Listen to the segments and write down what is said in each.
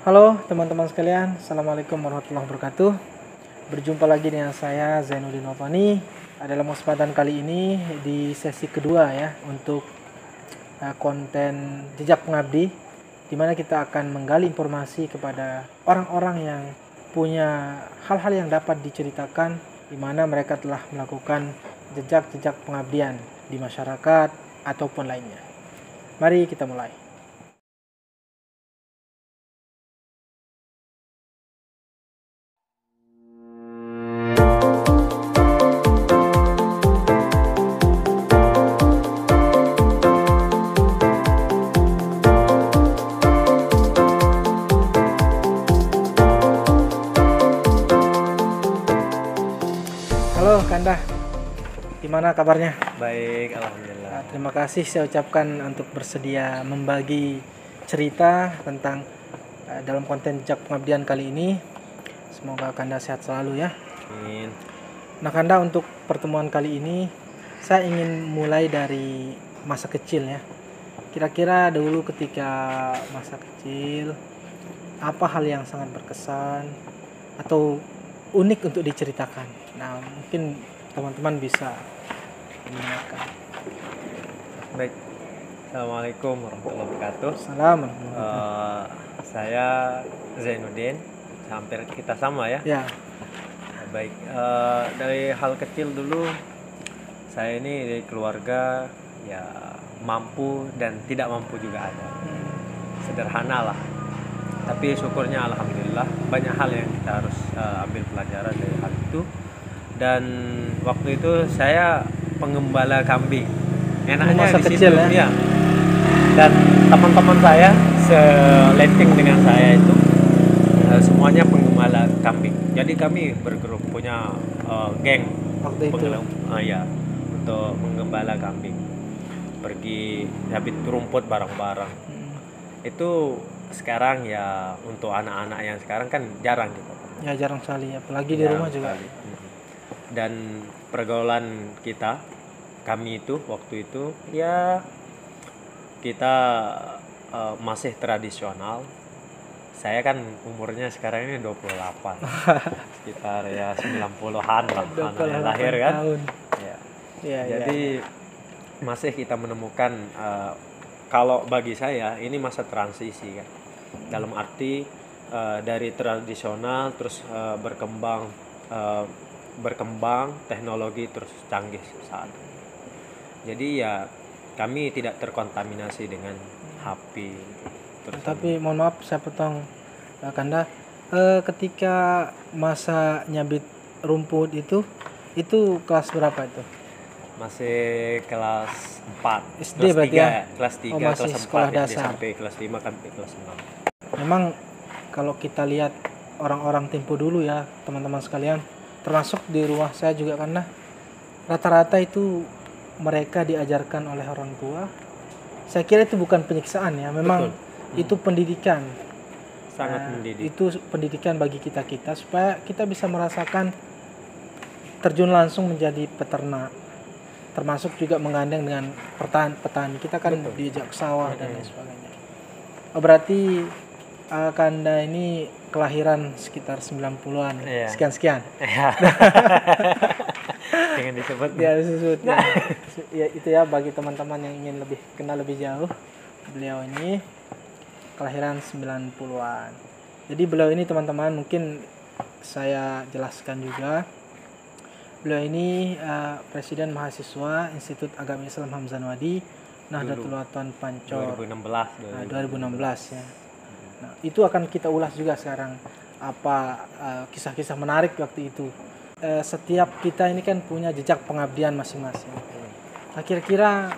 Halo teman-teman sekalian, Assalamualaikum warahmatullahi wabarakatuh. Berjumpa lagi dengan saya Zainuddin Novani. Dalam kesempatan kali ini di sesi kedua ya untuk konten Jejak Pengabdi, di mana kita akan menggali informasi kepada orang-orang yang punya hal-hal yang dapat diceritakan, di mana mereka telah melakukan jejak-jejak pengabdian di masyarakat ataupun lainnya. Mari kita mulai. Halo Kanda, gimana kabarnya? Baik, alhamdulillah. Terima kasih saya ucapkan untuk bersedia membagi cerita tentang dalam konten Jejak Pengabdian kali ini. Semoga Kanda sehat selalu ya. Amin. Nah Kanda, untuk pertemuan kali ini saya ingin mulai dari masa kecil ya. Kira-kira dulu ketika masa kecil, apa hal yang sangat berkesan atau unik untuk diceritakan? Nah, mungkin teman-teman bisa mendengarkan. Baik. Assalamualaikum warahmatullahi wabarakatuh. Salam. Saya Zainuddin. Hampir kita sama ya. Ya, Baik. Dari hal kecil dulu, saya ini dari keluarga ya mampu dan tidak mampu juga ada. Sederhana lah. Tapi syukurnya alhamdulillah banyak hal yang kita harus ambil pelajaran dari hal itu. Dan waktu itu saya penggembala kambing. Enaknya masa di kecil situ ya? Dan teman-teman saya seleting dengan saya itu semuanya penggembala kambing. Jadi kami bergrup punya geng Waktu itu. untuk menggembala kambing. Pergi habis rumput bareng-bareng. Itu sekarang ya untuk anak-anak yang sekarang kan jarang gitu. Ya jarang sekali, apalagi di rumah juga. Dan pergaulan kami itu waktu itu ya kita masih tradisional. Saya kan umurnya sekarang ini 28. Sekitar ya 90-an lah anak lahir kan. Tahun. Ya. Jadi masih kita menemukan kalau bagi saya ini masa transisi kan. Dalam arti dari tradisional terus berkembang teknologi terus canggih saat. Jadi ya kami tidak terkontaminasi dengan HP. Tapi mohon maaf saya potong Kanda. Ketika masa nyabit rumput itu kelas berapa itu? Masih kelas 4 SD kelas berarti 3 ya? kelas 3 Oh, masih kelas 4 sekolah SD dasar. sampai kelas 5 sampai kelas 6. Memang kalau kita lihat orang-orang tempo dulu ya teman-teman sekalian, termasuk di rumah saya juga, karena rata-rata itu mereka diajarkan oleh orang tua. Saya kira itu bukan penyiksaan ya, memang itu pendidikan. Sangat mendidik. Itu pendidikan bagi kita supaya kita bisa merasakan terjun langsung menjadi peternak, termasuk juga menggandeng dengan petani. Kita kan diajak sawah dan lain sebagainya. Berarti Kanda ini kelahiran sekitar 90-an. Iya. Sekian. Jangan disebut. Ya, disebut. Ya, itu ya bagi teman-teman yang ingin lebih kenal lebih jauh. Beliau ini kelahiran 90-an. Jadi beliau ini teman-teman mungkin saya jelaskan juga. Beliau ini Presiden Mahasiswa Institut Agama Islam Hamzanwadi Nahdlatul Ulama Pancor 2016 ya. Nah, itu akan kita ulas juga sekarang apa kisah-kisah menarik waktu itu. Setiap kita ini kan punya jejak pengabdian masing-masing. Nah, kira-kira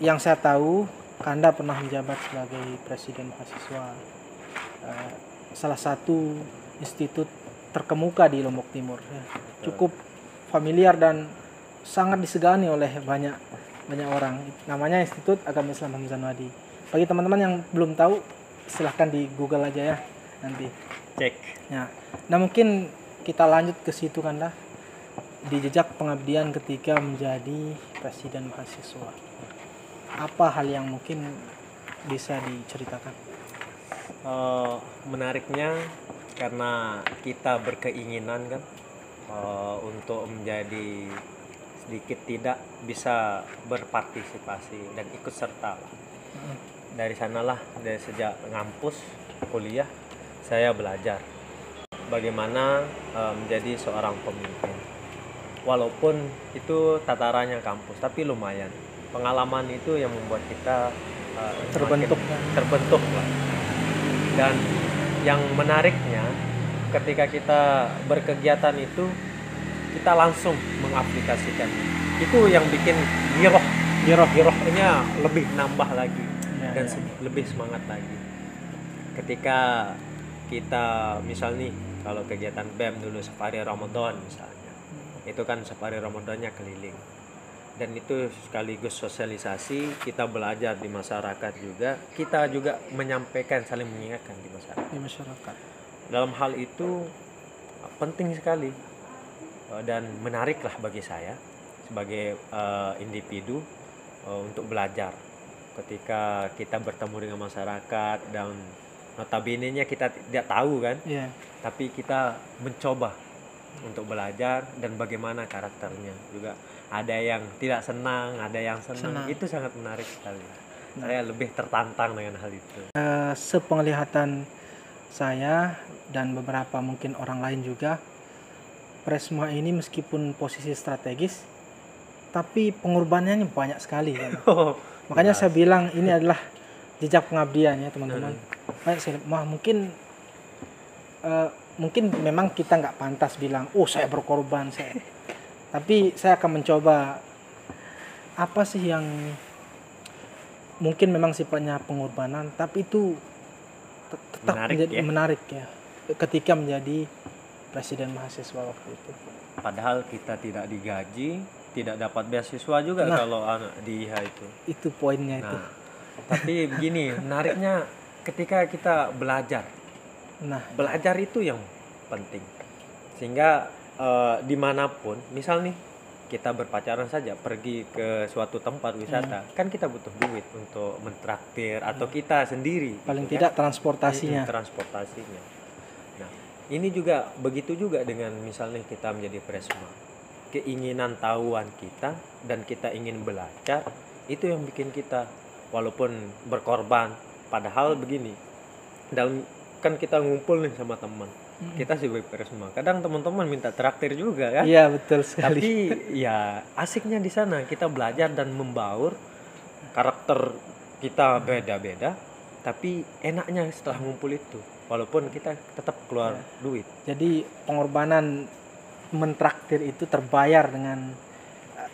yang saya tahu Kanda pernah menjabat sebagai presiden mahasiswa salah satu institut terkemuka di Lombok Timur ya. Cukup familiar dan sangat disegani oleh banyak orang. Namanya Institut Agama Islam Hamzanwadi. Bagi teman-teman yang belum tahu, silahkan di Google aja ya nanti. Cek. Ya. Nah, mungkin kita lanjut ke situ Kanda. Di jejak pengabdian ketika menjadi presiden mahasiswa. Apa hal yang mungkin bisa diceritakan? Menariknya karena kita berkeinginan kan untuk menjadi sedikit tidak bisa berpartisipasi dan ikut serta lah. Dari sanalah, dari sejak ngampus kuliah saya belajar bagaimana menjadi seorang pemimpin. Walaupun itu tatarannya kampus, tapi lumayan. Pengalaman itu yang membuat kita terbentuk lah. Dan yang menariknya ketika kita berkegiatan itu kita langsung mengaplikasikan. Itu yang bikin girohnya lebih nambah lagi dan lebih semangat lagi. Ketika kita misal nih, kalau kegiatan BEM dulu safari Ramadan misalnya, itu kan safari Ramadannya keliling, dan itu sekaligus sosialisasi, kita belajar di masyarakat juga, kita juga menyampaikan, saling mengingatkan di masyarakat. Dalam hal itu penting sekali dan menarik lah bagi saya sebagai individu untuk belajar ketika kita bertemu dengan masyarakat, dan notabene-nya kita tidak tahu kan, tapi kita mencoba untuk belajar dan bagaimana karakternya juga. Ada yang tidak senang, ada yang senang. Itu sangat menarik sekali. Saya lebih tertantang dengan hal itu. Sepenglihatan saya dan beberapa mungkin orang lain juga, Presma ini meskipun posisi strategis, tapi pengorbanannya banyak sekali kan? Makanya saya bilang ini adalah jejak pengabdian ya teman-teman. Mungkin memang kita nggak pantas bilang, saya berkorban, tapi saya akan mencoba apa sih yang mungkin memang sifatnya pengorbanan, tapi itu tetap menarik ya ketika menjadi presiden mahasiswa waktu itu. Padahal kita tidak digaji, tidak dapat beasiswa juga kalau anak di IHA itu. Itu poinnya itu. Tapi begini, menariknya ketika kita belajar. Belajar itu yang penting. Sehingga dimanapun, misal nih kita berpacaran saja, pergi ke suatu tempat wisata, kan kita butuh duit untuk mentraktir atau kita sendiri. Paling tidak transportasinya. Nah, ini juga begitu juga dengan misalnya kita menjadi Presma. Keinginan tahuan kita dan kita ingin belajar, itu yang bikin kita walaupun berkorban. Padahal begini, dalam kan kita ngumpul nih sama teman, kita sebagai Presma, kadang teman-teman minta traktir juga kan. Iya, betul sekali. Tapi ya asiknya di sana kita belajar dan membaur. Karakter kita beda-beda, tapi enaknya setelah ngumpul itu, walaupun kita tetap keluar duit. Jadi pengorbanan mentraktir itu terbayar dengan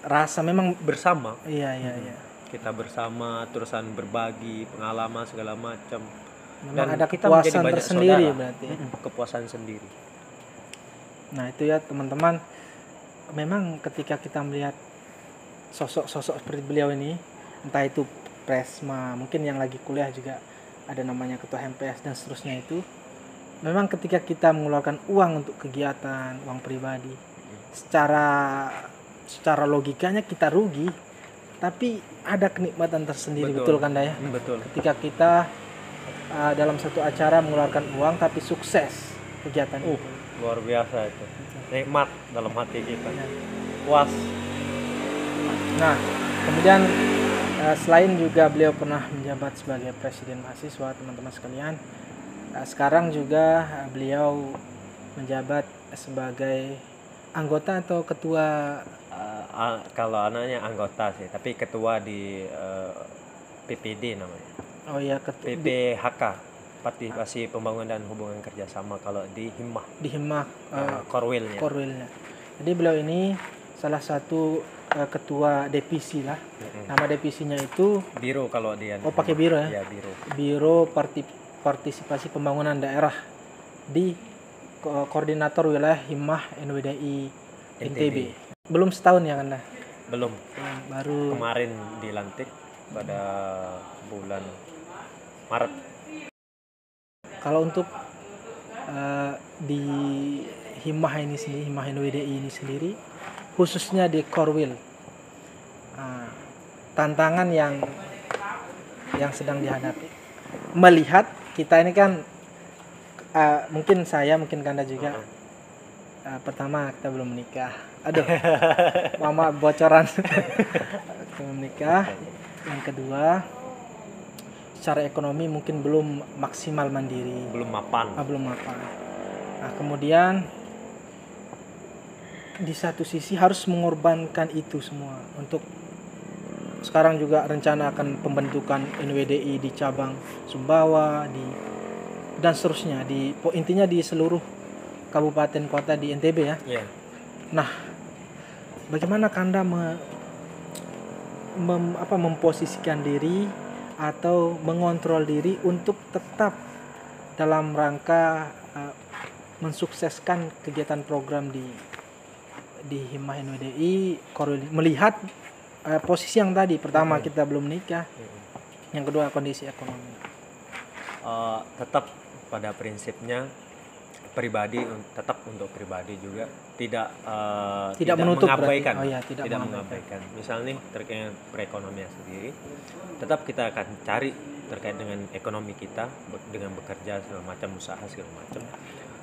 rasa memang bersama. Iya. Kita bersama, terusan berbagi pengalaman segala macam. Dan ada kepuasan tersendiri berarti. Kepuasan sendiri. Nah itu ya teman-teman, memang ketika kita melihat sosok-sosok seperti beliau ini, entah itu Presma, mungkin yang lagi kuliah juga ada namanya ketua MPS dan seterusnya, itu memang ketika kita mengeluarkan uang untuk kegiatan, uang pribadi, secara logikanya kita rugi, tapi ada kenikmatan tersendiri. Betul kan Daya? Betul. Ketika kita dalam satu acara mengeluarkan uang tapi sukses kegiatan itu. Luar biasa itu. Nikmat dalam hati kita. Puas. Nah, kemudian selain juga beliau pernah menjabat sebagai presiden mahasiswa, teman-teman sekalian, sekarang juga beliau menjabat sebagai anggota atau ketua. Kalau anaknya anggota sih, tapi ketua di PPD namanya. Oh iya, PPHK, Partisipasi Pembangunan dan Hubungan Kerjasama, kalau di Himmah. Di Himmah, Korwilnya. Jadi beliau ini salah satu ketua divisi lah. Nama divisinya itu Biro kalau dia. Oh, pakai biro ya? Ya, Biro. Biro Partisipasi Pembangunan Daerah di Koordinator Wilayah Himmah NWDI NTB. Belum setahun ya kan? Belum. Baru kemarin dilantik pada bulan Maret. Kalau untuk di Himmah ini sendiri, Himmah NWDI ini sendiri, khususnya di Korwil, tantangan yang sedang dihadapi, melihat kita ini kan mungkin saya, mungkin Kanda juga. Pertama kita belum menikah. Aduh, mama bocoran. Kita belum menikah. Yang kedua, secara ekonomi mungkin belum maksimal mandiri. Belum mapan. Belum mapan. Nah, kemudian di satu sisi harus mengorbankan itu semua untuk sekarang juga rencana akan pembentukan NWDI di cabang Sumbawa dan seterusnya intinya di seluruh kabupaten kota di NTB ya. Yeah. Nah, bagaimana Kanda memposisikan diri atau mengontrol diri untuk tetap dalam rangka mensukseskan kegiatan program di Himah NWDI, melihat posisi yang tadi, pertama kita belum menikah, yang kedua kondisi ekonomi. Tetap pada prinsipnya pribadi, tetap untuk pribadi juga tidak menutup mengabaikan, tidak mengabaikan. Misalnya terkait perekonomian sendiri, tetap kita akan cari terkait dengan ekonomi kita dengan bekerja segala macam, usaha segala macam.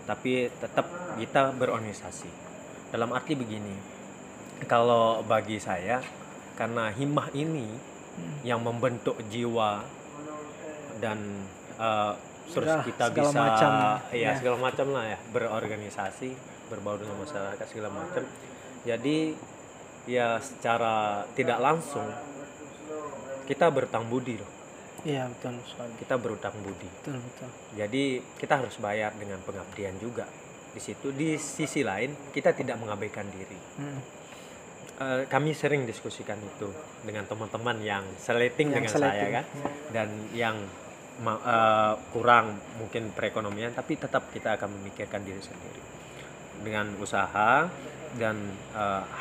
Tapi tetap kita berorganisasi. Dalam arti begini, kalau bagi saya, karena Himah ini yang membentuk jiwa dan terus kita bisa macam, segala macam lah ya, berorganisasi, berbaur dengan masyarakat segala macam. Jadi ya secara tidak langsung kita berutang budi loh. Iya, betul sekali. Kita berutang budi. Betul. Jadi kita harus bayar dengan pengabdian juga. Di situ, di sisi lain kita tidak mengabaikan diri. Kami sering diskusikan itu dengan teman-teman yang seleting dengan saya kan, dan yang kurang mungkin perekonomian, tapi tetap kita akan memikirkan diri sendiri dengan usaha dan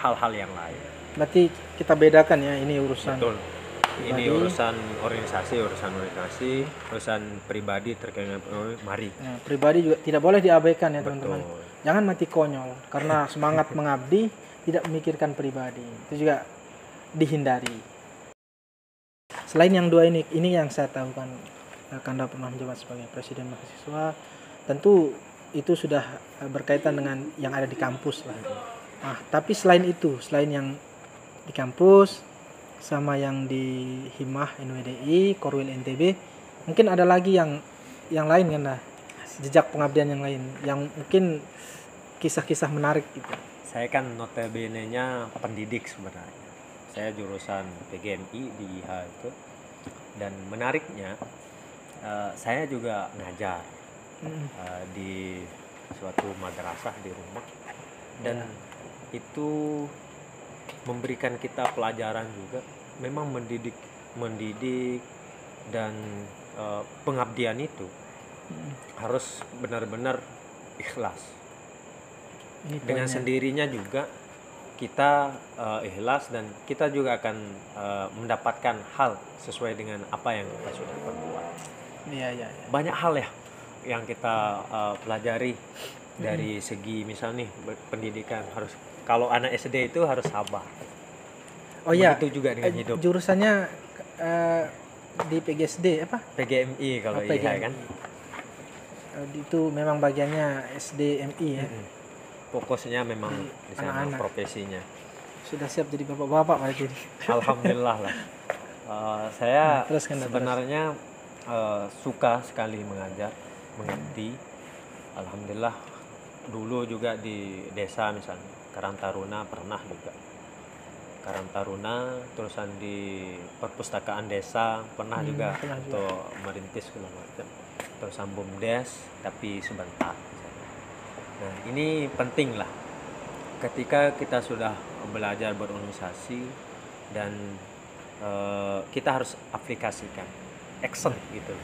hal-hal yang lain. Berarti kita bedakan ya, ini urusan. Betul. Ini urusan organisasi, urusan pribadi terkait dengan mari. Ya, pribadi juga tidak boleh diabaikan ya teman-teman. Jangan mati konyol karena semangat mengabdi tidak memikirkan pribadi. Itu juga dihindari. Selain yang dua ini yang saya tahu kan, Kanda pernah menjabat sebagai presiden mahasiswa. Tentu itu sudah berkaitan dengan yang ada di kampus lah. Nah, tapi selain yang di kampus sama yang di Himah NWDI, Korwil NTB, mungkin ada lagi yang lain kan lah, jejak pengabdian yang lain yang mungkin kisah-kisah menarik gitu. Saya kan notabene-nya pendidik sebenarnya. Saya jurusan PGMI di IH itu, dan menariknya saya juga ngajar di suatu madrasah di rumah, dan itu memberikan kita pelajaran juga. Memang mendidik dan pengabdian itu harus benar-benar ikhlas. Dengan sendirinya juga kita ikhlas, dan kita juga akan mendapatkan hal sesuai dengan apa yang kita sudah perbuat. Iya. Banyak hal ya yang kita pelajari dari segi misalnya pendidikan. Harus, kalau anak SD itu harus sabar. Oh iya. Itu juga dengan hidup. Jurusannya di PGSD apa? PGMI kalau iya kan. Itu memang bagiannya SDMI ya. Fokusnya memang di sana profesinya. Sudah siap jadi bapak-bapak Pak jadi. Alhamdulillah lah. Saya sebenarnya suka sekali mengajar, mengabdi. Alhamdulillah, dulu juga di desa misalnya Karang Taruna pernah juga. Karang Taruna, terusan di perpustakaan desa pernah juga untuk merintis segala macam. Terusan BUMDes tapi sebentar. Nah, ini penting lah ketika kita sudah belajar berorganisasi, dan kita harus aplikasikan action gitu.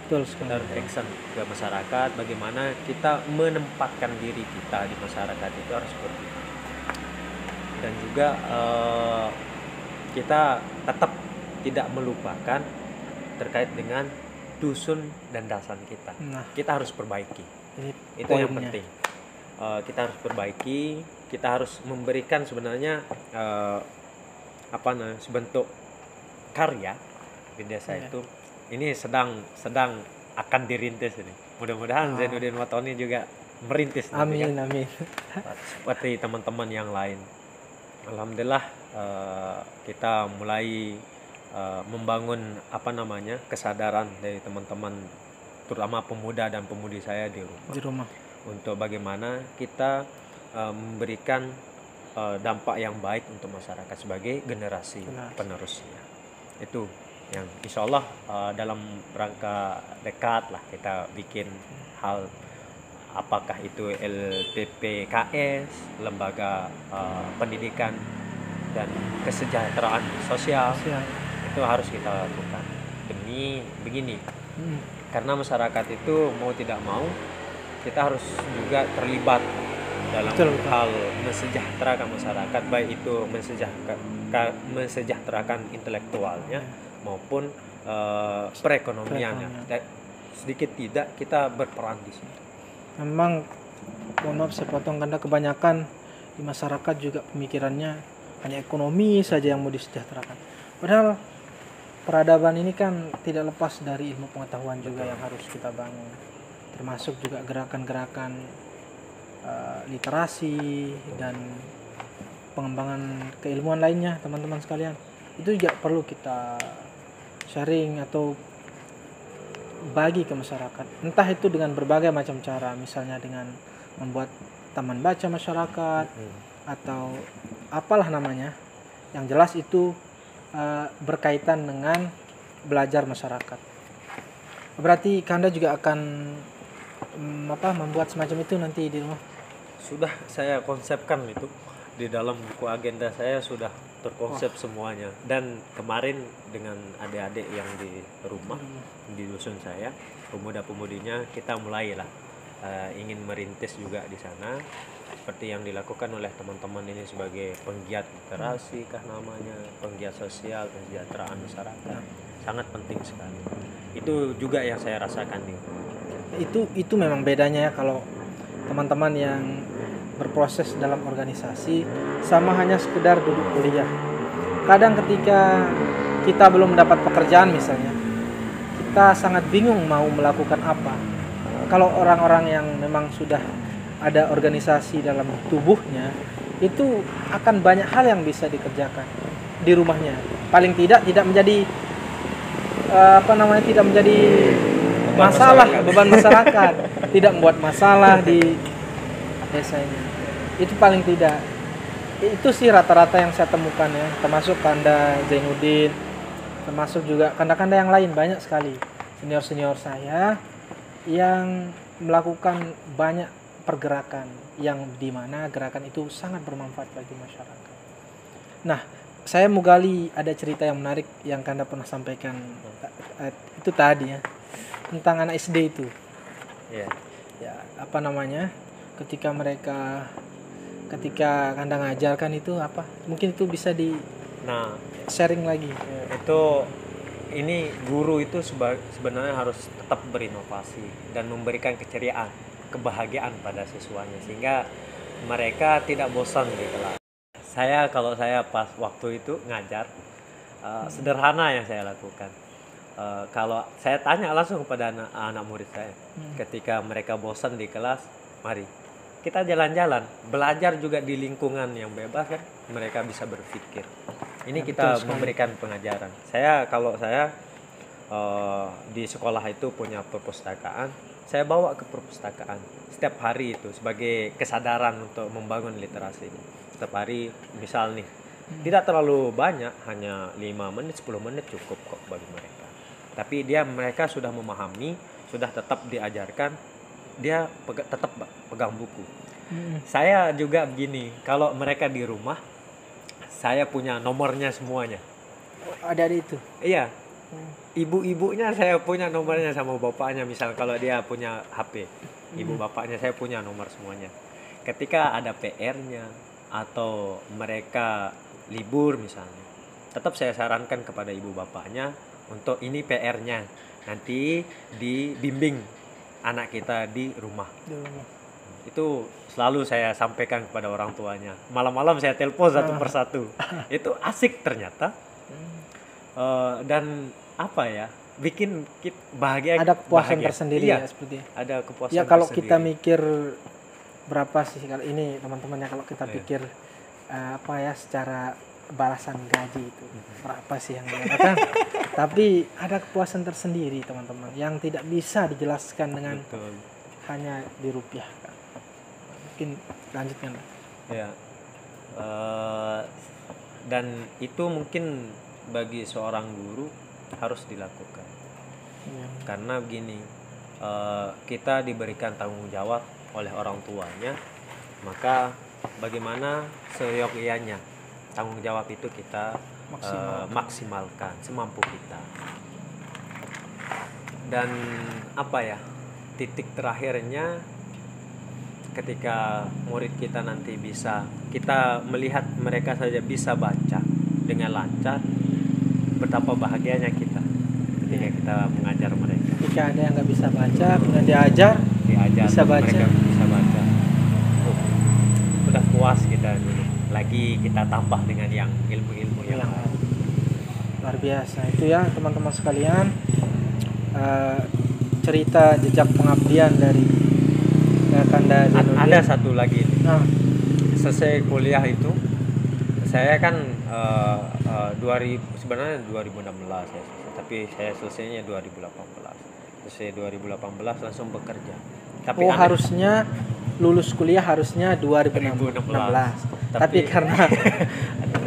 Betul sekali. Kita harus action ke masyarakat, bagaimana kita menempatkan diri kita di masyarakat itu harus seperti itu. Dan juga kita tetap tidak melupakan terkait dengan dusun dan dasan kita. Kita harus perbaiki. Itu yang penting. Kita harus perbaiki, kita harus memberikan sebenarnya sebentuk karya di desa itu. Ini sedang akan dirintis ini. Mudah-mudahan Zainuddin Watoni juga merintis nanti kan. Amin. Seperti teman-teman yang lain. Alhamdulillah kita mulai membangun kesadaran dari teman-teman, terutama pemuda dan pemudi saya di rumah. Untuk bagaimana kita memberikan dampak yang baik untuk masyarakat sebagai generasi penerusnya. Itu yang insya Allah dalam rangka dekat lah kita bikin hal, apakah itu LPPKS, lembaga pendidikan dan kesejahteraan sosial. Itu harus kita lakukan demi begini. Karena masyarakat itu mau tidak mau kita harus juga terlibat dalam hal mensejahterakan masyarakat, baik itu mensejahterakan intelektualnya maupun perekonomiannya. Sedikit tidak kita berperan di sini. Memang, mohon maaf saya potong, karena kebanyakan di masyarakat juga pemikirannya hanya ekonomi saja yang mau disejahterakan. Padahal peradaban ini kan tidak lepas dari ilmu pengetahuan juga yang harus kita bangun, termasuk juga gerakan-gerakan literasi dan pengembangan keilmuan lainnya, teman-teman sekalian. Itu juga perlu kita sharing atau bagi ke masyarakat, entah itu dengan berbagai macam cara, misalnya dengan membuat taman baca masyarakat atau apalah namanya, yang jelas itu berkaitan dengan belajar masyarakat. Berarti Kanda juga akan membuat semacam itu nanti di rumah? Sudah saya konsepkan itu di dalam buku agenda, saya sudah terkonsep semuanya. Dan kemarin dengan adik-adik yang di rumah di dusun saya, pemuda-pemudinya, kita mulailah ingin merintis juga di sana seperti yang dilakukan oleh teman-teman ini sebagai penggiat literasi kah namanya, penggiat sosial, kesejahteraan masyarakat. Sangat penting sekali. Itu juga yang saya rasakan nih. Itu memang bedanya ya, kalau teman-teman yang berproses dalam organisasi sama hanya sekedar duduk kuliah. Kadang ketika kita belum mendapat pekerjaan misalnya, kita sangat bingung mau melakukan apa. Kalau orang-orang yang memang sudah ada organisasi dalam tubuhnya, itu akan banyak hal yang bisa dikerjakan di rumahnya. Paling tidak menjadi tidak menjadi beban masyarakat, tidak membuat masalah di desanya. Itu paling tidak. Itu sih rata-rata yang saya temukan ya, termasuk Kanda Zainuddin, termasuk juga Kanda-Kanda yang lain, banyak sekali senior-senior saya yang melakukan banyak pergerakan yang dimana gerakan itu sangat bermanfaat bagi masyarakat. Nah, saya mau gali ada cerita yang menarik yang Kanda pernah sampaikan itu tadi ya, tentang anak SD itu. Ya, ketika Kanda ngajarkan itu apa? Mungkin itu bisa di sharing lagi. Ini guru itu sebenarnya harus tetap berinovasi dan memberikan keceriaan, kebahagiaan pada siswanya sehingga mereka tidak bosan di kelas. Kalau saya pas waktu itu ngajar, sederhana yang saya lakukan. Kalau saya tanya langsung kepada anak murid saya, ketika mereka bosan di kelas, mari kita jalan-jalan, belajar juga di lingkungan yang bebas kan, mereka bisa berpikir. Ini kita memberikan pengajaran. Kalau saya di sekolah itu punya perpustakaan, saya bawa ke perpustakaan setiap hari itu sebagai kesadaran untuk membangun literasi ini. Setiap hari, misal nih, tidak terlalu banyak, hanya 5 menit, 10 menit cukup kok bagi mereka. Tapi mereka sudah memahami, sudah tetap diajarkan, dia tetap pegang buku. Saya juga begini, kalau mereka di rumah, saya punya nomornya semuanya. Ada itu? Iya. Ibu-ibunya saya punya nomornya sama bapaknya, misal kalau dia punya HP, ibu bapaknya saya punya nomor semuanya. Ketika ada PR-nya atau mereka libur misalnya, tetap saya sarankan kepada ibu bapaknya untuk ini PR-nya, nanti dibimbing anak kita di rumah. Itu selalu saya sampaikan kepada orang tuanya. Malam-malam saya telepon satu persatu. Itu asik ternyata. Dan bikin bahagia, ada kepuasan bahagia. tersendiri Iya, ya seperti. ada kepuasan Ya kalau tersendiri. kita mikir berapa sih kalau ini teman-teman ya, kalau kita Iya. pikir apa ya secara balasan gaji itu berapa sih yang didapatkan. Tapi ada kepuasan tersendiri teman-teman yang tidak bisa dijelaskan dengan Betul. hanya dirupiahkan. Mungkin lanjutkan. Ya. Dan itu mungkin bagi seorang guru harus dilakukan. Ya. Karena begini, kita diberikan tanggung jawab oleh orang tuanya, maka bagaimana seyogyanya tanggung jawab itu kita maksimalkan semampu kita. Dan apa ya, titik terakhirnya ketika murid kita nanti bisa, kita melihat mereka saja bisa baca dengan lancar, betapa bahagianya kita ketika kita mengajar mereka. Ketika ada yang nggak bisa baca, kemudian diajar bisa baca. Mereka bisa baca. Udah puas kita dulu. Lagi kita tambah dengan yang ilmu-ilmu yang lain. Luar biasa itu ya teman-teman sekalian, cerita jejak pengabdian dari Kanda Zainuddin. Ada satu lagi. Nah, selesai kuliah itu saya kan 2016 ya, tapi saya selesainya 2018. Selesai 2018 langsung bekerja. Tapi harusnya lulus kuliah harusnya 2016. Tapi karena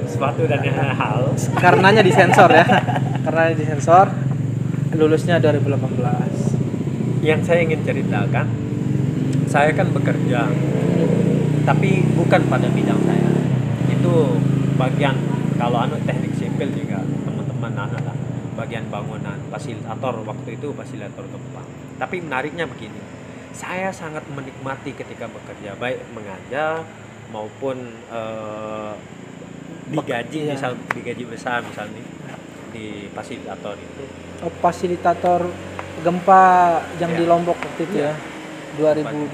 suatu dan hal karenanya disensor ya. Karenanya disensor, lulusnya 2018. Yang saya ingin ceritakan, saya kan bekerja tapi bukan pada bidang saya. Itu bagian, kalau teknik sipil juga teman-teman lah, bagian bangunan, fasilitator, waktu itu fasilitator gempa. Tapi menariknya begini, saya sangat menikmati ketika bekerja, baik mengajar maupun digaji, misal digaji besar misalnya di fasilitator itu. Fasilitator gempa yang di Lombok waktu itu ya, 2019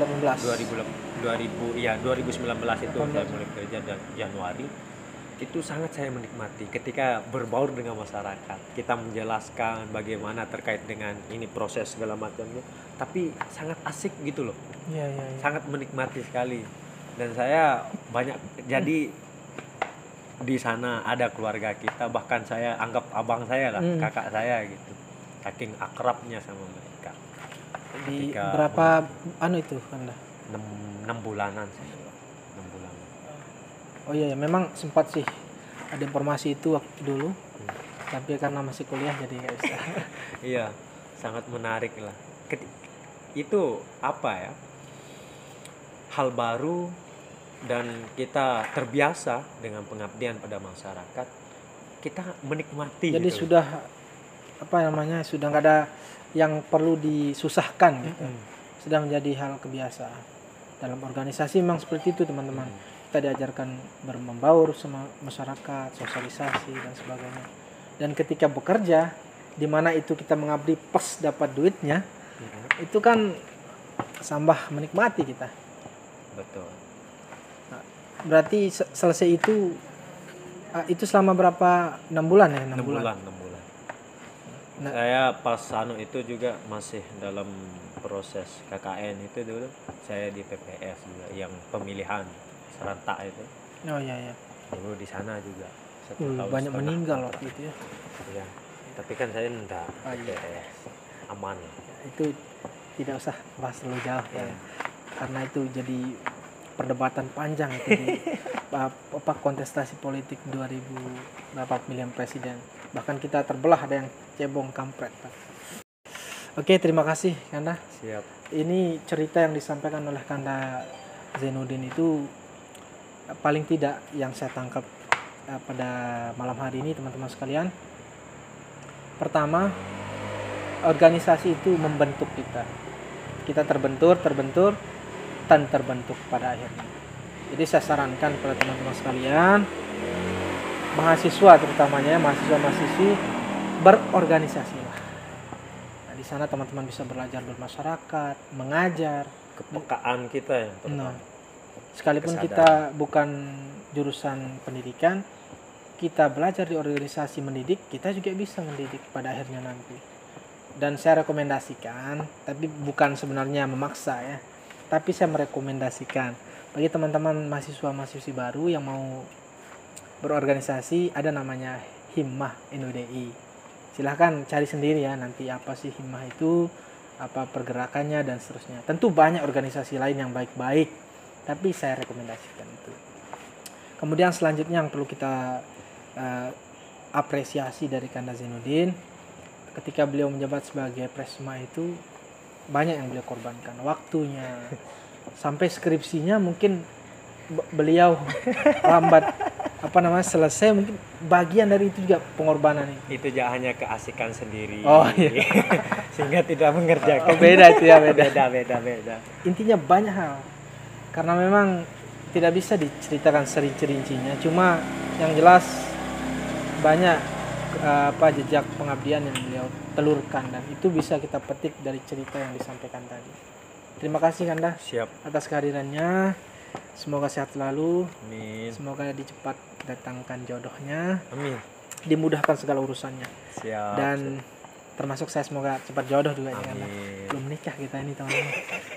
itu saya mulai kerja dan Januari. Itu sangat saya menikmati ketika berbaur dengan masyarakat, kita menjelaskan bagaimana terkait dengan ini proses segala macamnya, tapi sangat asik gitu loh. Ya. Sangat menikmati sekali. Dan saya banyak, jadi di sana ada keluarga kita, bahkan saya anggap abang saya lah, kakak saya gitu, saking akrabnya sama mereka. Di berapa itu Anda? 6 bulanan saya. 6 bulan. Oh iya, memang sempat sih ada informasi itu waktu dulu, tapi karena masih kuliah jadi nggak bisa. Iya, sangat menarik lah. Itu apa ya? Hal baru, dan kita terbiasa dengan pengabdian pada masyarakat. Kita menikmati. Jadi gitu. Sudah sudah nggak ada yang perlu disusahkan gitu. Sudah menjadi hal kebiasaan. Dalam organisasi memang seperti itu teman-teman. Kita diajarkan membaur sama masyarakat, sosialisasi dan sebagainya. Dan ketika bekerja, di mana itu kita mengabdi plus dapat duitnya, itu kan sambah menikmati kita. Betul. Nah, berarti selesai itu selama berapa? 6 bulan ya? 6 bulan. Nah, saya pas itu juga masih dalam proses KKN itu dulu. Saya di PPS juga, yang pemilihan serentak itu. Oh iya. Dulu di sana juga. 1 tahun banyak setengah. Meninggal waktu itu ya. Iya. Tapi kan saya enggak PPS. Aman. Itu tidak usah bahas terlalu jauh ya. Karena itu jadi perdebatan panjang itu di kontestasi politik 2000 pemilihan presiden. Bahkan kita terbelah, ada yang cebong kampret. Oke, terima kasih Kanda. Siap. Ini cerita yang disampaikan oleh Kanda Zainuddin itu paling tidak yang saya tangkap pada malam hari ini teman-teman sekalian. Pertama, organisasi itu membentuk kita. Kita terbentur dan terbentuk pada akhirnya. Jadi saya sarankan kepada teman-teman sekalian, mahasiswa terutamanya, mahasiswa-mahasiswi, berorganisasilah. Nah, di sana teman-teman bisa belajar bermasyarakat, mengajar, kepekaan kita yang terutama. Sekalipun kita bukan jurusan pendidikan, kita belajar di organisasi mendidik, kita juga bisa mendidik pada akhirnya nanti. dan saya rekomendasikan, tapi bukan sebenarnya memaksa ya, tapi saya merekomendasikan bagi teman-teman mahasiswa-mahasiswi baru yang mau berorganisasi, ada namanya Himmah NUDI. Silahkan cari sendiri ya nanti apa sih Himmah itu, apa pergerakannya dan seterusnya. Tentu banyak organisasi lain yang baik-baik, tapi saya rekomendasikan itu. Kemudian selanjutnya yang perlu kita apresiasi dari Kanda Zainuddin, ketika beliau menjabat sebagai Presma itu banyak yang beliau korbankan, waktunya sampai skripsinya mungkin beliau lambat selesai, mungkin bagian dari itu juga pengorbanan itu hanya keasikan sendiri. Oh iya. Sehingga tidak mengerjakan. Beda itu ya, beda. Intinya banyak hal, karena memang tidak bisa diceritakan serinci-rincinya, cuma yang jelas banyak jejak pengabdian yang beliau telurkan, dan itu bisa kita petik dari cerita yang disampaikan tadi. Terima kasih Kanda. Siap. Atas kehadirannya. Semoga sehat selalu. Amin. Semoga dicepat datangkan jodohnya. Amin. Dimudahkan segala urusannya. Siap. Dan termasuk saya semoga cepat jodoh juga ya Kanda. Belum nikah kita ini teman-teman.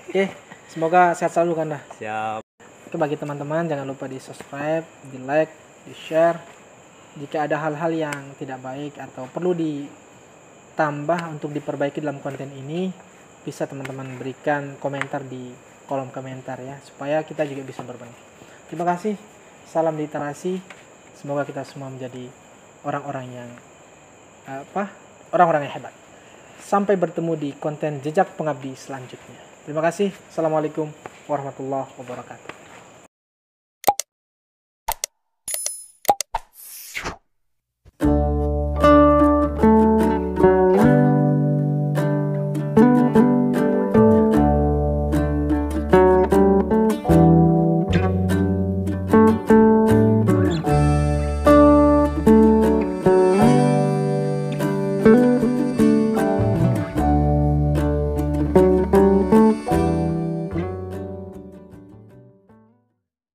Oke, semoga sehat selalu Kanda. Siap. Oke, bagi teman-teman jangan lupa di subscribe, di like, di share. Jika ada hal-hal yang tidak baik atau perlu ditambah untuk diperbaiki dalam konten ini, bisa teman-teman berikan komentar di kolom komentar ya, supaya kita juga bisa berbagi. Terima kasih. Salam literasi. Semoga kita semua menjadi orang-orang yang orang-orang yang hebat. Sampai bertemu di konten Jejak Pengabdi selanjutnya. Terima kasih. Assalamualaikum warahmatullahi wabarakatuh.